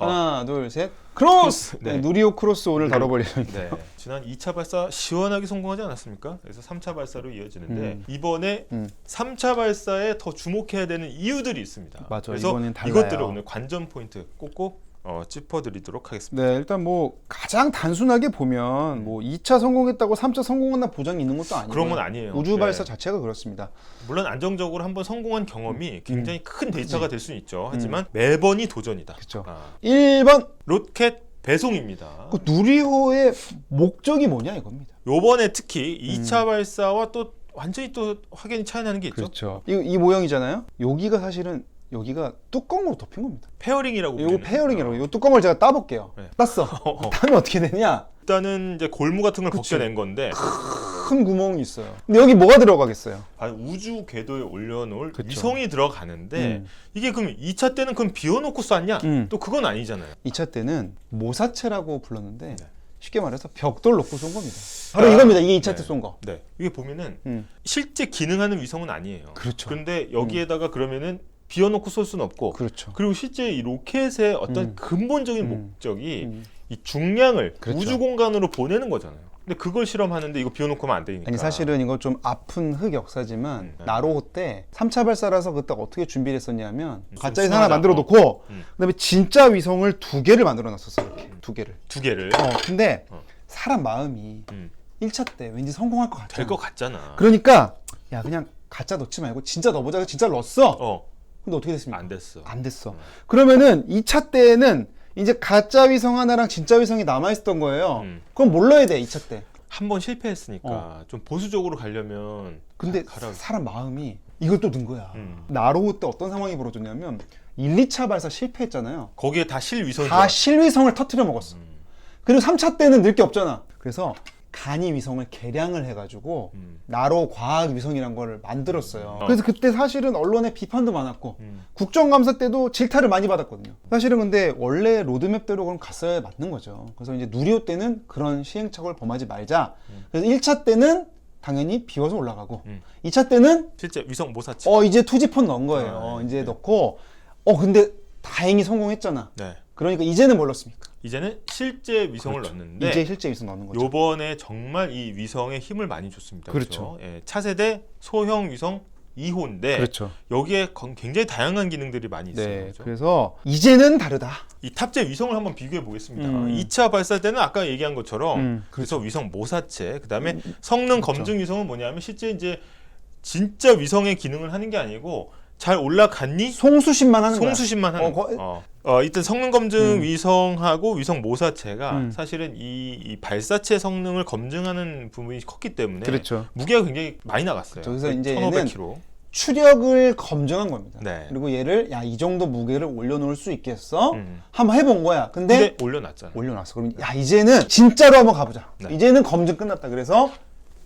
하나, 둘, 셋. 크로스! 네. 네, 누리호 크로스 오늘 다뤄볼 예정입니다. 네. 지난 2차 발사 시원하게 성공하지 않았습니까? 그래서 3차 발사로 이어지는데 이번에 3차 발사에 더 주목해야 되는 이유들이 있습니다. 맞아요. 그래서 이번엔 달라요. 이것들을 오늘 관전 포인트 꼭꼭 짚어드리도록 하겠습니다. 네, 일단 뭐 가장 단순하게 보면 뭐 2차 성공했다고 3차 성공한다 보장이 있는 것도 아니고 그런 건 아니에요. 우주 발사 네. 자체가 그렇습니다. 물론 안정적으로 한번 성공한 경험이 굉장히 큰 데이터가 될 수는 있죠. 하지만 매번이 도전이다. 그렇죠. 1번 로켓 배송입니다. 그 누리호의 목적이 뭐냐 이겁니다. 요번에 특히 2차 발사와 또 완전히 또 확연히 차이 나는 게 있죠. 그렇죠. 이 모형이잖아요. 여기가 사실은 여기가 뚜껑으로 덮인 겁니다. 페어링이라고 이거 불리는. 페어링이라고. 이 뚜껑을 제가 따볼게요. 네. 땄어. 따면 어떻게 되냐? 일단은 이제 골무 같은 걸 그치. 벗겨낸 건데 큰 구멍이 있어요. 근데 여기 뭐가 들어가겠어요? 우주 궤도에 올려놓을 그쵸. 위성이 들어가는데 이게 그럼 2차 때는 그럼 비워놓고 쐈냐? 또 그건 아니잖아요. 2차 때는 모사체라고 불렀는데 네. 쉽게 말해서 벽돌 놓고 쏜 겁니다. 바로 이겁니다. 이게 2차 때 쏜 거. 네. 이게 보면은 실제 기능하는 위성은 아니에요. 그렇죠. 그런데 여기에다가 그러면은 비워놓고 쏠 수는 없고 그렇죠. 그리고 실제 이 로켓의 어떤 근본적인 목적이 이 중량을 그렇죠. 우주 공간으로 보내는 거잖아요. 근데 그걸 실험하는데 이거 비워놓고 하면 안 되니까. 아니 사실은 이거 좀 아픈 흑 역사지만 나로호 때 3차 발사라서 그때 어떻게 준비를 했었냐면 가짜 위성 하나 만들어 놓고 그다음에 진짜 위성을 2개를 만들어 놨었어. 이렇게 2개를. 2개를. 근데 사람 마음이 1차 때 왠지 성공할 것 같잖아. 될 것 같잖아. 그러니까 야 그냥 가짜 넣지 말고 진짜 넣어보자. 진짜 넣었어. 근데 어떻게 됐습니까? 안 됐어. 안 됐어. 그러면은 2차 때에는 이제 가짜 위성 하나랑 진짜 위성이 남아있었던 거예요. 그럼 뭘 넣어야 돼 2차 때. 한 번 실패했으니까 좀 보수적으로 가려면 근데 가라. 사람 마음이 이걸 또 넣은 거야. 나로호 때 어떤 상황이 벌어졌냐면 1, 2차 발사 실패했잖아요. 거기에 다 실위성이 다 실위성을 터트려 먹었어. 그리고 3차 때는 넣을 게 없잖아. 그래서 간이 위성을 개량을 해가지고 나로 과학 위성이란 걸 만들었어요. 그래서 그때 사실은 언론에 비판도 많았고 국정감사 때도 질타를 많이 받았거든요. 사실은 근데 원래 로드맵대로 그럼 갔어야 맞는 거죠. 그래서 이제 누리호 때는 그런 시행착오를 범하지 말자. 그래서 1차 때는 당연히 비워서 올라가고 2차 때는 실제 위성 모사체. 이제 투지폰 넣은 거예요. 이제 넣고 근데 다행히 성공했잖아. 네. 그러니까 이제는 뭘 넣습니까? 이제는 실제 위성을 넣는데 이제 실제 위성 넣는 거죠. 요번에 정말 이 위성에 힘을 많이 줬습니다. 그렇죠. 예, 차세대 소형 위성 2호인데 그렇죠. 여기에 굉장히 다양한 기능들이 많이 있어요. 네, 그렇죠? 그래서 이제는 다르다. 이 탑재 위성을 한번 비교해 보겠습니다. 2차 발사 때는 아까 얘기한 것처럼 그래서 위성 모사체, 그다음에 성능 검증 위성은 뭐냐면 실제 이제 진짜 위성의 기능을 하는 게 아니고 잘 올라갔니? 송수신만 하는 거야. 송수신만 하는 거. 일단 성능 검증 위성하고 위성 모사체가 사실은 이 발사체 성능을 검증하는 부분이 컸기 때문에 그렇죠. 무게가 굉장히 많이 나갔어요. 그래서 이제 1,500kg. 추력을 검증한 겁니다. 네. 그리고 얘를 이 정도 무게를 올려놓을 수 있겠어? 한번 해본 거야. 근데 올려놨잖아. 올려놨어. 그럼 이제는 진짜로 한번 가보자. 네. 이제는 검증 끝났다. 그래서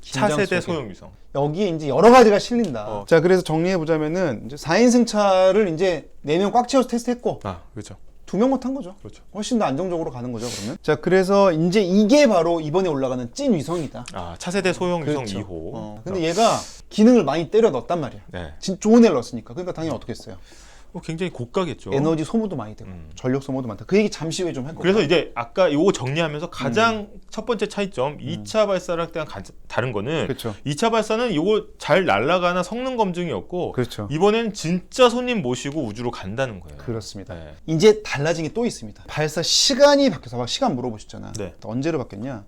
차세대 소형 위성. 여기에 이제 여러 가지가 실린다. 자, 그래서 정리해 보자면은 이제 4인 승차를 이제 4명 꽉 채워서 테스트했고, 그렇죠. 2명 못 한 거죠. 그렇죠. 훨씬 더 안정적으로 가는 거죠, 그러면. 자, 그래서 이제 이게 바로 이번에 올라가는 찐 위성이다. 차세대 소형 위성 그렇죠. 2호. 근데 얘가 기능을 많이 때려 넣었단 말이야. 네. 좋은 애를 넣었으니까. 그러니까 당연히 어떻게 했어요? 굉장히 고가겠죠. 에너지 소모도 많이 되고 전력 소모도 많다. 그 얘기 잠시 후에 좀 할 거예요. 그래서 이제 아까 요거 정리하면서 가장 첫 번째 차이점 2차 발사랑 다른 거는 그렇죠. 2차 발사는 요거 잘 날아가나 성능 검증이었고 그렇죠. 이번엔 진짜 손님 모시고 우주로 간다는 거예요. 그렇습니다. 네. 이제 달라진 게 또 있습니다. 발사 시간이 바뀌어서 막 시간 물어보셨잖아. 네. 언제로 바뀌었냐?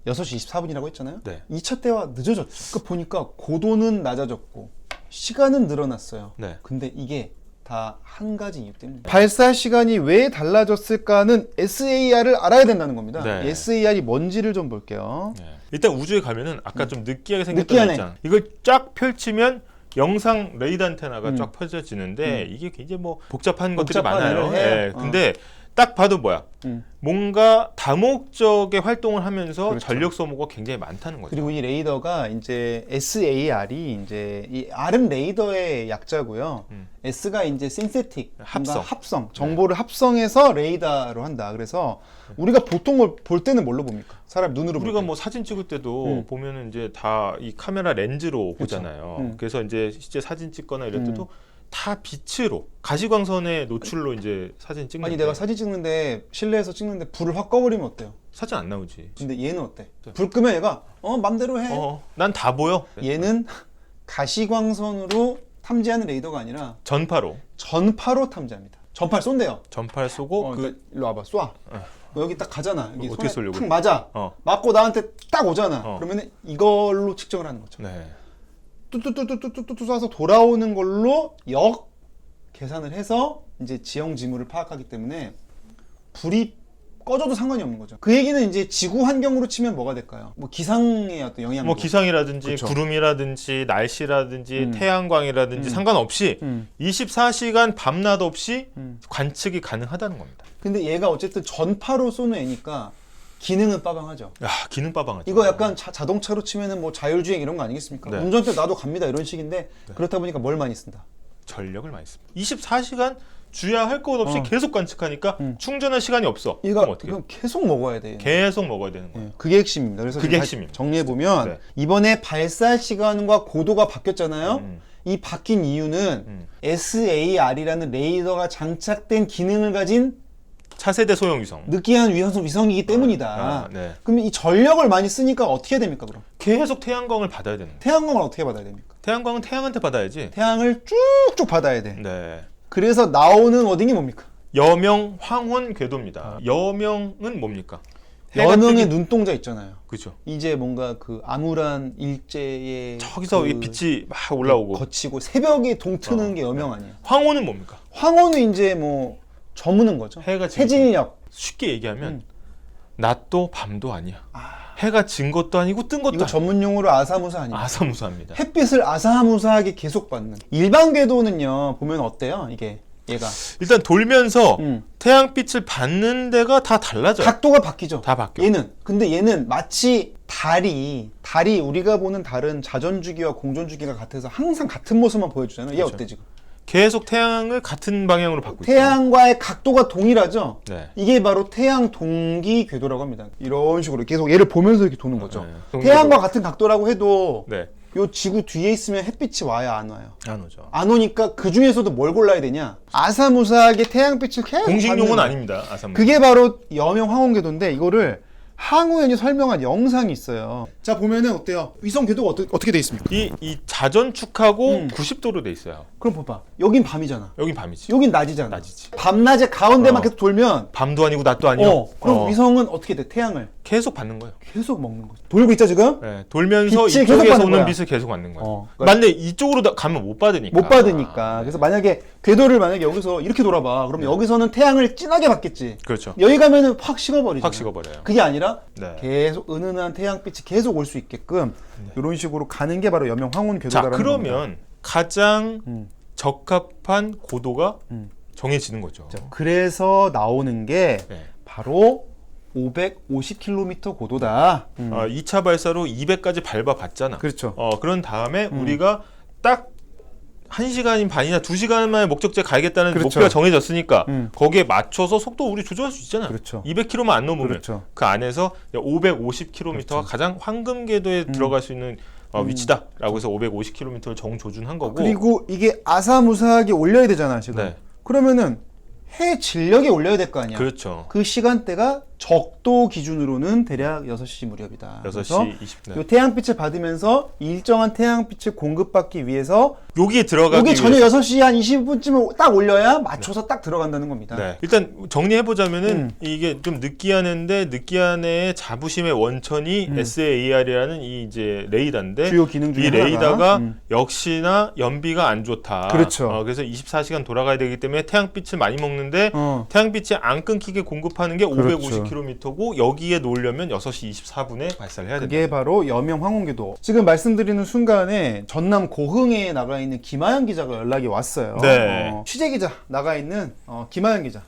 6시 24분이라고 했잖아요. 네. 2차 2차 때와 늦어졌죠. 그 보니까 고도는 낮아졌고 시간은 늘어났어요. 네. 근데 이게 다 한 가지 이유 때문에 발사 시간이 왜 달라졌을까는 SAR을 알아야 된다는 겁니다. 네. SAR이 뭔지를 좀 볼게요. 네. 일단 우주에 가면은 아까 좀 느끼하게 생겼던 느끼하네. 거 있잖아. 이걸 쫙 펼치면 영상 레이더 안테나가 쫙 펼쳐지는데 이게 굉장히 뭐 복잡한 것들이 복잡한 많아요. 일을 해. 네. 근데 딱 봐도 뭐야? 뭔가 다목적의 활동을 하면서 그렇죠. 전력 소모가 굉장히 많다는 거죠. 그리고 이 레이더가 이제 SAR이 이제 이 R은 레이더의 약자고요. S가 이제 synthetic 합성 정보를 합성해서 레이더로 한다. 그래서 우리가 보통 볼 때는 뭘로 봅니까? 사람 눈으로 볼 우리가 때. 뭐 사진 찍을 때도 보면은 이제 다 이 카메라 렌즈로 보잖아요. 그래서 이제 실제 사진 찍거나 이럴 때도 다 빛으로 가시광선의 노출로 이제 사진 찍는. 아니 내가 사진 찍는데 실내에서 찍는데 불을 확 꺼버리면 어때요? 사진 안 나오지. 근데 얘는 어때? 불 끄면 얘가 맘대로 해. 난 다 보여. 얘는 가시광선으로 탐지하는 레이더가 아니라 전파로 전파로 탐지합니다. 전파를 쏜대요. 전파를 쏘고 그러니까 일로 와봐, 쏴. 여기 딱 가잖아. 여기 어떻게 손에 쏘려고? 탁 맞아. 맞고 나한테 딱 오잖아. 그러면 이걸로 측정을 하는 거죠. 네. 뚜뚜뚜뚜뚜뚜뚜 쏴서 돌아오는 걸로 역 계산을 해서 이제 지형 지물을 파악하기 때문에 불이 꺼져도 상관이 없는 거죠. 그 얘기는 이제 지구 환경으로 치면 뭐가 될까요? 뭐 기상의 어떤 영향. 뭐 기상이라든지 그쵸. 구름이라든지 날씨라든지 태양광이라든지 상관없이 24시간 밤낮 없이 관측이 가능하다는 겁니다. 근데 얘가 어쨌든 전파로 쏘는 애니까 기능은 빠방하죠. 야, 기능 빠방하죠. 이거 약간 자동차로 치면은 뭐 자율주행 이런 거 아니겠습니까? 네. 운전대 나도 갑니다 이런 식인데 그렇다 보니까 뭘 많이 쓴다. 전력을 많이 씁니다. 24시간 주야 할 것 없이 계속 관측하니까 충전할 시간이 없어. 얘가 그럼 어떻게? 그럼 계속 먹어야 돼. 계속 먹어야 되는 거예요. 그게 핵심입니다. 그래서 그게 핵심입니다. 정리해 보면 네. 이번에 발사 시간과 고도가 바뀌었잖아요. 이 바뀐 이유는 SAR이라는 레이더가 장착된 기능을 가진 차세대 소형 위성. 느끼한 위성이기 때문이다. 네. 그러면 이 전력을 많이 쓰니까 어떻게 해야 됩니까, 그럼? 계속 태양광을 받아야 되는 거예요. 태양광을 어떻게 받아야 됩니까? 태양광은 태양한테 받아야지. 태양을 쭉쭉 받아야 돼. 네. 그래서 나오는 워딩이 뭡니까? 여명 황혼 궤도입니다. 여명은 뭡니까? 여명의 눈동자 있잖아요. 그렇죠. 이제 뭔가 그 암울한 일제의 저기서 그 이 빛이 막 올라오고 거치고 새벽에 동트는 게 여명 아니에요. 황혼은 뭡니까? 황혼은 이제 뭐 저무는 거죠. 해가 지고 해질녘. 쉽게 얘기하면 낮도 밤도 아니야. 해가 진 것도 아니고 뜬 것도 이거 아니야. 전문 용어로 아사무사 아니에요? 아사무사합니다. 햇빛을 아사무사하게 계속 받는. 일반 궤도는요 보면 어때요? 이게 얘가 일단 돌면서 음. 태양빛을 받는 데가 다 달라져요. 각도가 바뀌죠. 다 바뀌어. 근데 얘는 마치 달이 우리가 보는 달은 자전주기와 공전주기가 같아서 항상 같은 모습만 보여주잖아요. 얘 그렇죠. 어때 지금? 계속 태양을 같은 방향으로 받고 있어요. 태양과의 각도가 동일하죠. 네. 이게 바로 태양 동기 궤도라고 합니다. 이런 식으로 계속 얘를 보면서 이렇게 도는 거죠. 네. 태양과 같은 각도라고 해도 네. 요 지구 뒤에 있으면 햇빛이 와요, 안 와요? 안 오죠. 안 오니까 그 중에서도 뭘 골라야 되냐? 아사무사하게 태양빛을 계속 공식 받는 용어는 아닙니다. 아사무사. 그게 바로 여명 황혼 궤도인데 이거를 항우연이 설명한 영상이 있어요. 자 보면은 어때요? 위성 궤도가 어떻게 돼 있습니까? 이 자전축하고 90도로 돼 있어요. 그럼 봐봐. 여긴 밤이잖아. 여긴 밤이지. 여긴 낮이잖아. 낮이지. 밤낮의 가운데만 계속 돌면 밤도 아니고 낮도 아니고. 그럼 위성은 어떻게 돼? 태양을 계속 받는 거예요. 계속 먹는 거죠. 돌고 있죠 지금? 네, 돌면서 빛을 계속 이쪽에서 받는 오는 거야. 빛을 계속 받는 거예요. 그러니까 근데 이쪽으로 가면 못 받으니까. 못 받으니까. 그래서 만약에 궤도를 만약에 여기서 이렇게 돌아봐. 그럼 여기서는 태양을 진하게 받겠지. 그렇죠. 여기 가면은 확 식어버리죠. 확 식어버려요. 그게 아니라 네. 계속 은은한 태양빛이 계속 올 수 있게끔 이런 식으로 가는 게 바로 여명 황혼 자, 궤도다라는 그러면 겁니다. 가장 적합한 고도가 정해지는 거죠. 그래서 나오는 게 네. 바로 550km 고도다. 2차 발사로 200까지 밟아봤잖아. 그렇죠. 그런 다음에 우리가 딱 1시간인 반이나 2시간 만에 목적지에 가야겠다는 그렇죠. 목표가 정해졌으니까 거기에 맞춰서 속도 우리 조절할 수 있잖아. 그렇죠. 200km만 안 넘으면 그렇죠. 그 안에서 550km가 가장 황금 궤도에 들어갈 수 있는 위치다라고 해서 550km를 정조준한 거고. 그리고 이게 아사무사하게 올려야 되잖아 지금. 네. 그러면은 해 진력에 올려야 될 거 아니야. 그렇죠. 그 시간대가 적도 기준으로는 대략 6시 무렵이다. 6시 20분. 네. 요 태양빛을 받으면서 일정한 태양빛을 공급받기 위해서 여기에 들어가기 여기 저녁 위해서 6시 한 20분쯤에 딱 올려야 맞춰서 딱 들어간다는 겁니다. 네. 일단 정리해보자면은 이게 좀 느끼한인데 느끼한의 자부심의 원천이 SAR이라는 이 이제 레이더인데 주요 기능 중에 이 하나가. 레이더가 역시나 연비가 안 좋다. 그렇죠. 그래서 24시간 돌아가야 되기 때문에 태양빛을 많이 먹는데 태양빛이 안 끊기게 공급하는 게 그렇죠. 550km고 여기에 놓으려면 6시 24분에 발사를 해야 된다. 그게 바로 여명 황혼궤도. 지금 말씀드리는 순간에 전남 고흥에 나가 있는 김하연 기자가 연락이 왔어요. 네. 취재 기자 나가 있는 김하연 기자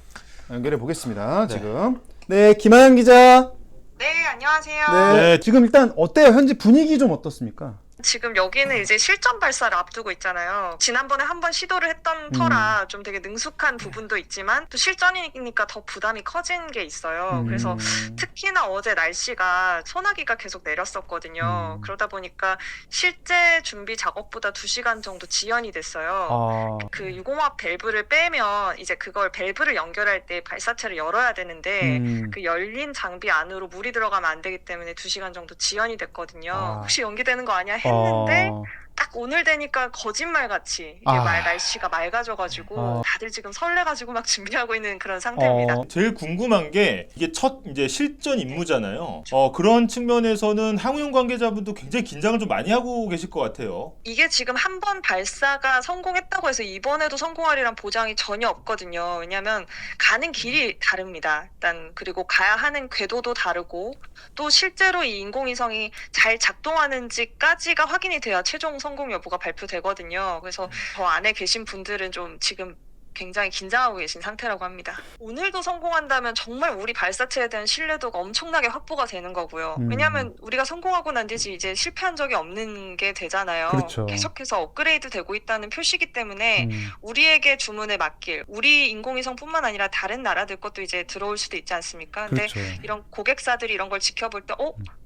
연결해 보겠습니다. 지금 네 김하연 기자. 네, 안녕하세요. 네. 네. 지금 일단 어때요? 현재 분위기 좀 어떻습니까? 지금 여기는 이제 실전 발사를 앞두고 있잖아요. 지난번에 한번 시도를 했던 터라 좀 되게 능숙한 부분도 있지만 또 실전이니까 더 부담이 커진 게 있어요. 그래서 특히나 어제 날씨가 소나기가 계속 내렸었거든요. 그러다 보니까 실제 준비 작업보다 2시간 정도 지연이 됐어요. 그 유공합 밸브를 빼면 이제 그걸 밸브를 연결할 때 발사체를 열어야 되는데 그 열린 장비 안으로 물이 들어가면 안 되기 때문에 2시간 정도 지연이 됐거든요. 혹시 연기되는 거 아니야 했는데 딱 오늘 되니까 거짓말같이 이게 날씨가 맑아져가지고 다들 지금 설레가지고 막 준비하고 있는 그런 상태입니다. 제일 궁금한 게 이게 첫 이제 실전 임무잖아요. 그런 측면에서는 항우영 관계자분도 굉장히 긴장을 좀 많이 하고 계실 것 같아요. 이게 지금 한 번 발사가 성공했다고 해서 이번에도 성공하리란 보장이 전혀 없거든요. 왜냐하면 가는 길이 다릅니다. 일단 그리고 가야 하는 궤도도 다르고 또 실제로 이 인공위성이 잘 작동하는지까지가 확인이 돼야 최종 성공 여부가 발표되거든요. 그래서 저 안에 계신 분들은 좀 지금 굉장히 긴장하고 계신 상태라고 합니다. 오늘도 성공한다면 정말 우리 발사체에 대한 신뢰도가 엄청나게 확보가 되는 거고요. 왜냐하면 우리가 성공하고 난 뒤지 이제 실패한 적이 없는 게 되잖아요. 그렇죠. 계속해서 업그레이드 되고 있다는 표시기 때문에 우리에게 주문을 맡길 우리 인공위성뿐만 아니라 다른 나라들 것도 이제 들어올 수도 있지 않습니까? 근데 그렇죠. 이런 고객사들이 이런 걸 지켜볼 때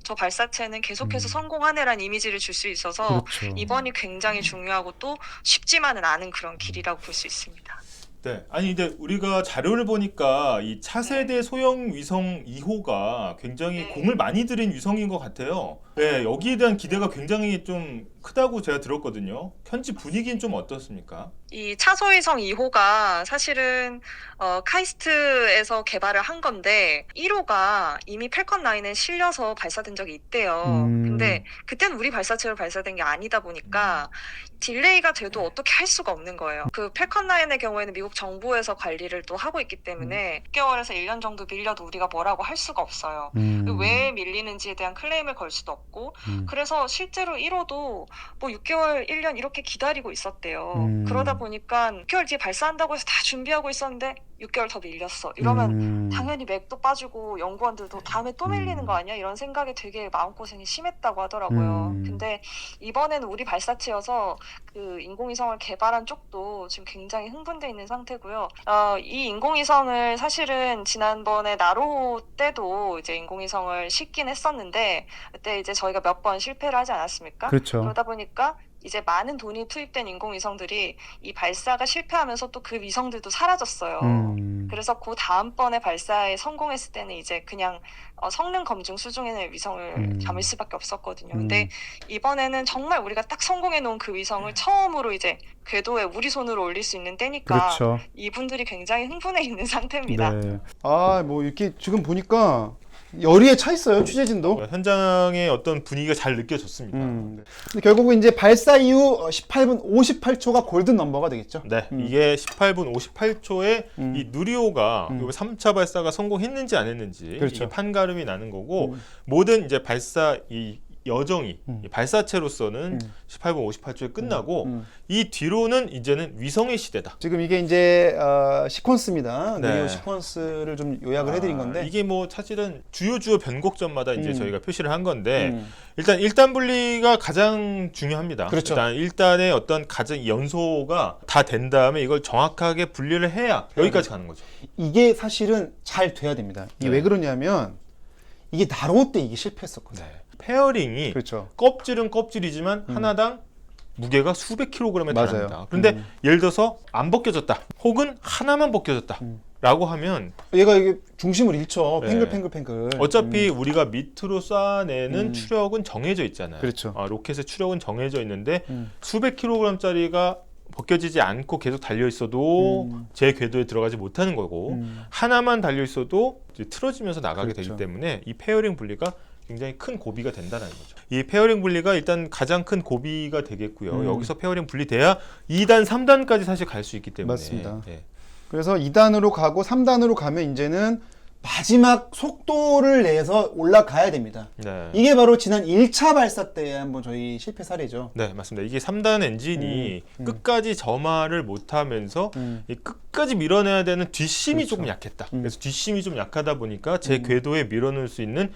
저 발사체는 계속해서 성공하네라는 이미지를 줄 수 있어서 그렇죠. 이번이 굉장히 중요하고 또 쉽지만은 않은 그런 길이라고 볼 수 있습니다. 네. 아니 근데 우리가 자료를 보니까 이 차세대 소형 위성 2호가 굉장히 공을 많이 들인 위성인 것 같아요. 네, 여기에 대한 기대가 굉장히 좀 크다고 제가 들었거든요. 현지 분위기는 좀 어떻습니까? 이 차소위성 2호가 사실은 카이스트에서 개발을 한 건데 1호가 이미 팰컨 9에 실려서 발사된 적이 있대요. 근데 그때는 우리 발사체로 발사된 게 아니다 보니까 딜레이가 돼도 어떻게 할 수가 없는 거예요. 그 팰컨 9의 경우에는 미국 정부에서 관리를 또 하고 있기 때문에 6개월에서 1년 정도 밀려도 우리가 뭐라고 할 수가 없어요. 왜 밀리는지에 대한 클레임을 걸 수도 없고 그래서 실제로 1호도 뭐 6개월, 1년 이렇게 기다리고 있었대요. 그러다 보니까 6개월 뒤에 발사한다고 해서 다 준비하고 있었는데 6개월 더 밀렸어. 이러면 당연히 맥도 빠지고 연구원들도 다음에 또 밀리는 거 아니야? 이런 생각에 되게 마음고생이 심했다고 하더라고요. 근데 이번에는 우리 발사체여서 그 인공위성을 개발한 쪽도 지금 굉장히 흥분돼 있는 상태고요. 이 인공위성을 사실은 지난번에 나로 때도 이제 인공위성을 싣긴 했었는데 그때 이제 저희가 몇 번 실패를 하지 않았습니까? 그렇죠. 그러다 보니까 이제 많은 돈이 투입된 인공위성들이 이 발사가 실패하면서 또 그 위성들도 사라졌어요. 그래서 그 다음번에 발사에 성공했을 때는 이제 그냥 성능 검증 수준의 위성을 담을 수밖에 없었거든요. 근데 이번에는 정말 우리가 딱 성공해 놓은 그 위성을 처음으로 이제 궤도에 우리 손으로 올릴 수 있는 때니까 그렇죠. 이분들이 굉장히 흥분해 있는 상태입니다. 네. 뭐 이렇게 지금 보니까 열의에 차 있어요, 취재진도. 현장의 어떤 분위기가 잘 느껴졌습니다. 근데 결국은 이제 발사 이후 18분 58초가 골든 넘버가 되겠죠. 네, 이게 18분 58초에 이 누리호가 3차 발사가 성공했는지 안 했는지 그렇죠. 이게 판가름이 나는 거고 모든 이제 발사 이 여정이 이 발사체로서는 18분 58초에 끝나고 이 뒤로는 이제는 위성의 시대다. 지금 이게 이제 시퀀스입니다. 네. 누리호 시퀀스를 좀 요약을 해드린 건데 이게 뭐 사실은 주요 변곡점마다 이제 저희가 표시를 한 건데 일단 1단 분리가 가장 중요합니다. 그렇죠. 일단 1단의 어떤 가장 연소가 다 된 다음에 이걸 정확하게 분리를 해야 여기까지 가는 거죠. 이게 사실은 잘 돼야 됩니다. 이게 왜 그러냐면 이게 나로 때 이게 실패했었거든요. 페어링이 그렇죠. 껍질은 껍질이지만 하나당 무게가 수백 킬로그램에 맞아요. 달합니다. 그런데 예를 들어서 안 벗겨졌다 혹은 하나만 벗겨졌다 라고 하면 얘가 이게 중심을 잃죠. 네. 팽글팽글팽글. 어차피 우리가 밑으로 쏴내는 추력은 정해져 있잖아요. 그렇죠. 로켓의 추력은 정해져 있는데 수백 킬로그램짜리가 벗겨지지 않고 계속 달려 있어도 제 궤도에 들어가지 못하는 거고 하나만 달려 있어도 이제 틀어지면서 나가게 그렇죠. 되기 때문에 이 페어링 분리가 굉장히 큰 고비가 된다는 거죠. 이 페어링 분리가 일단 가장 큰 고비가 되겠고요. 여기서 페어링 분리돼야 2단, 3단까지 사실 갈 수 있기 때문에 맞습니다. 네. 그래서 2단으로 가고 3단으로 가면 이제는 마지막 속도를 내서 올라가야 됩니다. 네. 이게 바로 지난 1차 발사 때 한번 저희 실패 사례죠. 네, 맞습니다. 이게 3단 엔진이 끝까지 점화를 못하면서 이 끝까지 밀어내야 되는 뒷심이 그렇죠. 조금 약했다. 그래서 뒷심이 좀 약하다 보니까 제 궤도에 밀어넣을 수 있는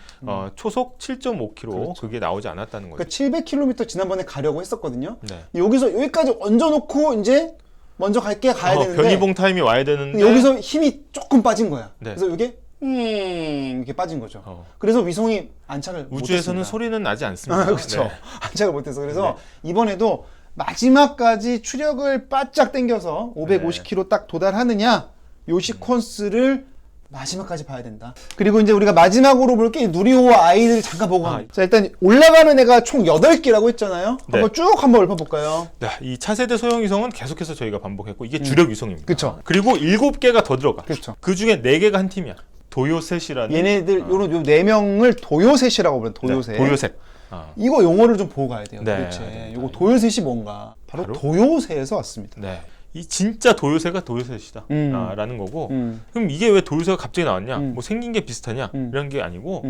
초속 7.5km 그렇죠. 그게 나오지 않았다는 거죠. 그러니까 700km 지난번에 가려고 했었거든요. 네. 여기서 여기까지 얹어놓고 이제 먼저 가야 되는데 변이봉 타임이 와야 되는데 여기서 힘이 조금 빠진 거야. 네. 그래서 이게 이렇게 빠진 거죠. 어. 그래서 위성이 안착을 우주에서는 못했습니다. 소리는 나지 않습니다. 그렇죠. 네. 안착을 못해서 그래서 이번에도 마지막까지 추력을 바짝 당겨서 550km 딱 도달하느냐 요 시퀀스를 마지막까지 봐야 된다. 그리고 이제 우리가 마지막으로 볼 게 누리호와 아이들을 잠깐 보고 갑니다. 자, 일단 올라가는 애가 총 8개라고 했잖아요. 네. 한번 쭉 한번 읊어볼까요? 네, 이 차세대 소형 위성은 계속해서 저희가 반복했고 이게 주력 위성입니다. 그쵸. 그리고 7개가 더 들어가. 그쵸. 그 중에 4개가 한 팀이야. 도요셋이라는 얘네들 요런 요 4명을 도요셋이라고 부르는 도요셋. 네, 도요셋. 아. 이거 용어를 좀 보고 가야 돼요. 네, 도대체 네, 요거 도요셋이 뭔가? 바로 도요새에서 왔습니다. 네. 이 진짜 도요새가 도요셋이다 라는 거고 그럼 이게 왜 도요새가 갑자기 나왔냐 뭐 생긴 게 비슷하냐 이런 게 아니고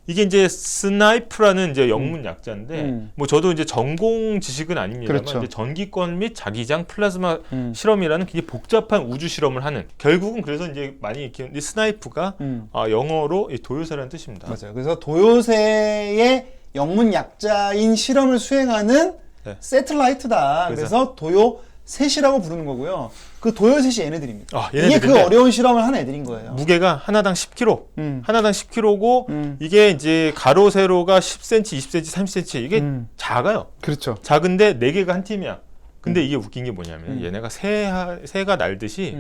이게 이제 스나이프라는 이제 영문 약자인데 뭐 저도 이제 전공 지식은 아닙니다만 그렇죠. 이제 전기권 및 자기장 플라즈마 실험이라는 굉장히 복잡한 우주 실험을 하는 결국은 그래서 이제 많이 이렇게 스나이프가 영어로 이 도요새라는 뜻입니다. 맞아요. 그래서 도요새의 영문 약자인 실험을 수행하는 네. 세틀라이트다. 그래서 도요셋이라고 부르는 거고요. 그 도요셋이 얘네들입니다. 아, 이게 그 어려운 실험을 한 애들인 거예요. 무게가 하나당 10kg. 하나당 10kg고 이게 이제 가로 세로가 10cm, 20cm, 30cm 이게 작아요. 그렇죠. 작은데 4개가 한 팀이야. 근데 이게 웃긴 게 뭐냐면 얘네가 새가 날듯이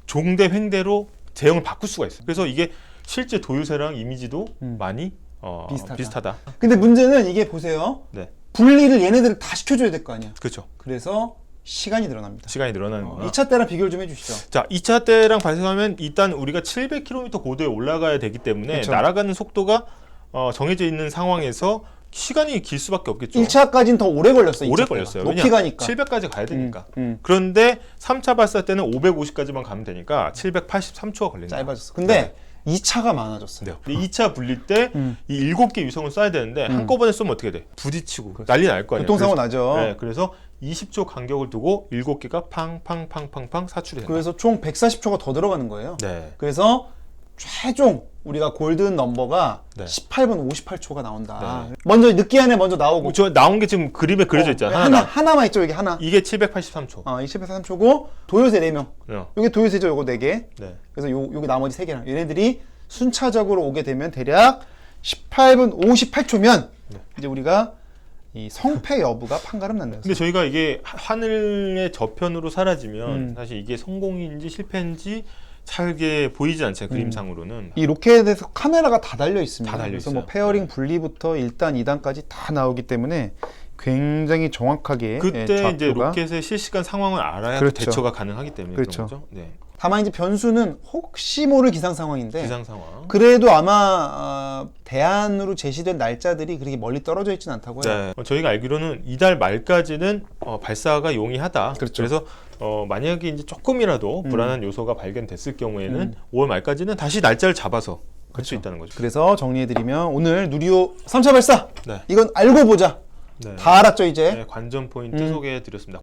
종대 횡대로 제형을 바꿀 수가 있어요. 그래서 이게 실제 도요새랑 이미지도 많이 비슷하다. 근데 문제는 이게 보세요. 네. 분리를 얘네들을 다 시켜줘야 될 거 아니야. 그렇죠. 그래서 시간이 늘어납니다. 시간이 늘어나는 거나. 2차 때랑 비교를 좀 해주시죠. 자, 2차 때랑 발생하면 일단 우리가 700km 고도에 올라가야 되기 때문에 그쵸. 날아가는 속도가 정해져 있는 상황에서 시간이 길 수밖에 없겠죠. 1차까지는 더 오래 걸렸어요. 오래 2차 때가. 걸렸어요. 높이 왜냐? 가니까. 700까지 가야 되니까. 음. 그런데 3차 발사 때는 550까지만 가면 되니까 783초가 걸린다. 짧아졌어. 근데 2차가 많아졌어요. 네. 근데 2차 불릴 때 이 7개 위성을 쏴야 되는데 한꺼번에 쏘면 어떻게 돼? 부딪히고 난리 날 거 아니야. 교통사고 나죠. 네, 그래서 20초 간격을 두고 7개가 팡팡팡팡팡 사출이 된다. 그래서 총 140초가 더 들어가는 거예요. 네. 그래서 최종 우리가 골든 넘버가 네. 18분 58초가 나온다. 네. 먼저 느끼한에 먼저 나오고 저 나온 게 지금 그림에 그려져 있잖아. 하나만 있죠. 여기 하나. 이게 783초. 2743초고 도요새 4명. 어. 여기 도요새죠. 요거 4개. 네. 그래서 여기 나머지 3개랑 얘네들이 순차적으로 오게 되면 대략 18분 58초면 이제 우리가 이 성패 여부가 판가름 난다. 근데 저희가 이게 하늘의 저편으로 사라지면 사실 이게 성공인지 실패인지 잘게 보이지 않죠. 그림상으로는. 이 로켓에서 카메라가 다 달려 있습니다. 다 달려 그래서 있어요. 뭐 페어링 분리부터 1단, 2단까지 다 나오기 때문에 굉장히 정확하게 그때 이제 좌표가. 로켓의 실시간 상황을 알아야 그렇죠. 대처가 가능하기 때문에 그렇죠. 그런 거죠. 네. 다만 이제 변수는 혹시 모를 기상 상황인데 기상 상황. 그래도 아마 대안으로 제시된 날짜들이 그렇게 멀리 떨어져 있지는 않다고요. 네. 저희가 알기로는 이달 말까지는 발사가 용이하다. 그렇죠. 그래서 만약에 이제 조금이라도 불안한 요소가 발견됐을 경우에는 5월 말까지는 다시 날짜를 잡아서 할 수 있다는 거죠. 그래서 정리해드리면 오늘 누리호 3차 발사 네. 이건 알고 보자. 네. 다 알았죠 이제. 네, 관전 포인트 소개해 드렸습니다.